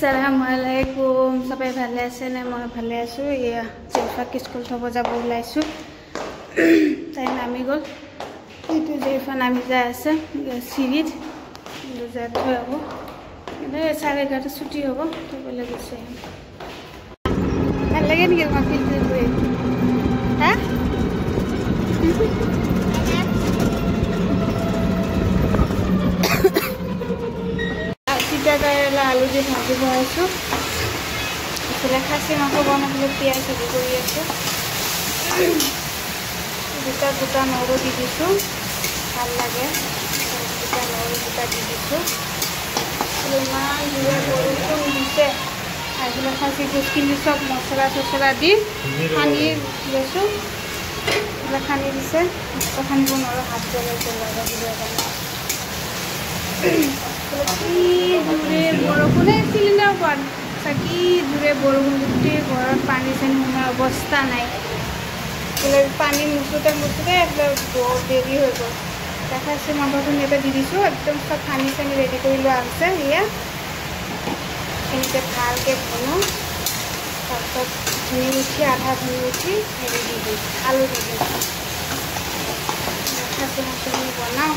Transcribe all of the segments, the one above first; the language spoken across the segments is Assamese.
Assalamualaikum. Sampai ভালে আছে নে মই ভালে আছো ইয়া জেফা স্কুল থব যাব ওলাইছো তাই নামি গল ইটো জেফা নামি যায় আছে সিৰিজ দুজাত হ'ব এনে 11:30 ছুটি হ'ব তো বলে গেছে ভাল লাগে নেকি মই ফিল কৰি হ্যাঁ আলু দিয়ে ভাজি বনাইছো এফালে খাচী মাংস বনাবলৈ পিঁয়াজ ভাজি কৰি আছো দুটা নহৰু দি দিছো ভাল লাগে দুটা নহৰু দুটা দি দিছো ইমান জোৰে বৰষুণ দিছে আৰু খাচী গোষ্ঠীখিনি চব মছলা চছলা দি সানি লৈছো খানি দিছে সানিব নোৱাৰো হাত জ্বলাইছে বৰষুণে চিলিণ্ডাৰ পোৱা চাকি দূৰে বৰষুণ গোটেই ঘৰত পানী চানী সোমাৰ অৱস্থা নাই পানী মুচোতে এইবিলাক বৰ দেৰি হৈ গ'ল দেখাইছে মাংসখিনি ইয়াতে দি দিছোঁ একদম চব পানী চানী ৰেডি কৰি লোৱা আছে ইয়াত এনেকৈ ভালকৈ বনাওঁ তাৰপিছত ধুই উঠি আধা ধুই উঠি হেৰি দি দিওঁ আলু দি দিওঁ খাচী মাংসখিনি বনাওঁ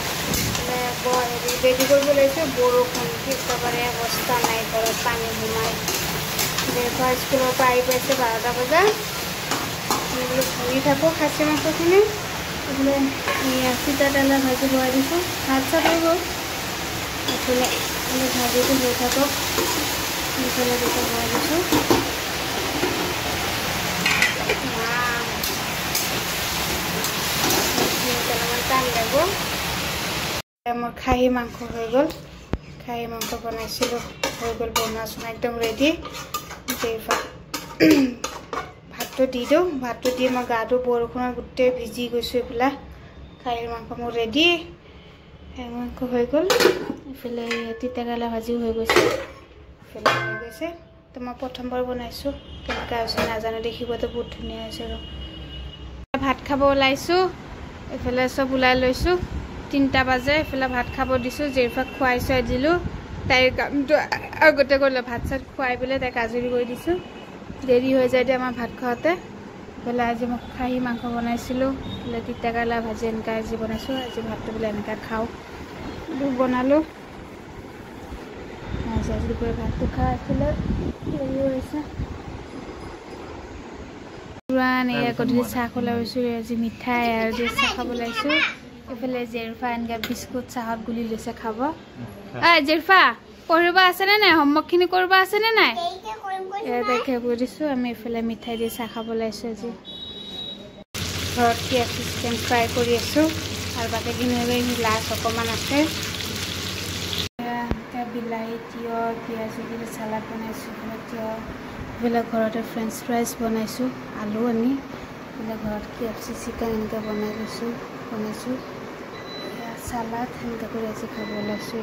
হেৰি ৰেডি কৰিব লাগিছে বৰষুণ একেবাৰে অৱস্থা নাই ঘৰত পানী সোমাই দেউতা স্কুলৰ পৰা আহি পাইছে 12টা বজাত ধুই থাকোঁ খাচী মাংসখিনি এইফালে তিতা তেলা ভাজি বহাই দিছোঁ ভাত চাত হৈ গ'ল এইফালে ভাজিটো হৈ থাকক এইফালে দুটা বহাই দিছোঁ কেইটামান টাইম লাগিব মোৰ খাহী মাংস হৈ গ'ল খাহী মাংস বনাইছিলোঁ হৈ গ'ল বনোৱা চোনা একদম ৰেডি ভাতটো দি দিওঁ ভাতটো দি মই গাটো বৰষুণত গোটেই ভিজি গৈছোঁ এইফালে খাহীৰ মাংস মোৰ ৰেডি খাহী মাংস হৈ গ'ল এইফালে তিতাকেৰেলা ভাজিও হৈ গৈছে এইফালে হৈ গৈছে তো মই প্ৰথমবাৰ বনাইছোঁ কেনেকুৱা হৈছে নাজানো দেখিবতো বহুত ধুনীয়া হৈছে আৰু ভাত খাব ওলাইছোঁ এইফালে চব ওলাই লৈছোঁ 3টা বাজে এফালে ভাত খাব দিছোঁ জেফাক খুৱাই চুৱাই দিলোঁ তাইৰ কামটো আগতে কৰিলে ভাত চাত খুৱাই পেলাই তাইক আজৰি কৰি দিছোঁ দেৰি হৈ যায় দিয়ে আমাৰ ভাত খাওঁতে এইফালে আজি মই খাহী মাংস বনাইছিলোঁ এইফালে তিতাকেৰেলা ভাজি এনেকৈ আজি বনাইছোঁ আজি ভাতটো বোলে এনেকৈ খাওঁ বনালোঁ আজি দুপৰীয়া ভাতটো খাই আছিলে দেৰি হৈছে পুৰাণ এয়া গধূলি চাহ খোলা হৈছোঁ আজি মিঠাই আৰু যে চাহ খাব লাগিছোঁ এইফালে জেৰফা এনেকৈ বিস্কুট চাহত গুলি লৈছে খাব জেৰফা পঢ়িব আছেনে নাই হোমৱৰ্কখিনি কৰিব আছেনে নাই তাকে কৰি দিছোঁ আমি এইফালে মিঠাই দি চাহ খাব লাগিছোঁ আজি ঘৰত KFC চিকেন ফ্ৰাই কৰি আছোঁ আৰু বাকীখিনি লাষ্ট অকণমান আছে বিলাহী তিয়হ পিঁয়াজ দি চালাড বনাইছোঁ তিয়হ এইফালে ঘৰতে ফ্ৰেঞ্চ ফ্ৰাইজ বনাইছোঁ আলু আনি এইফালে ঘৰত KFC চিকেন এনেকৈ বনাইছোঁ চালাড এনেকৈ কৰি আজি খাব ওলাইছোঁ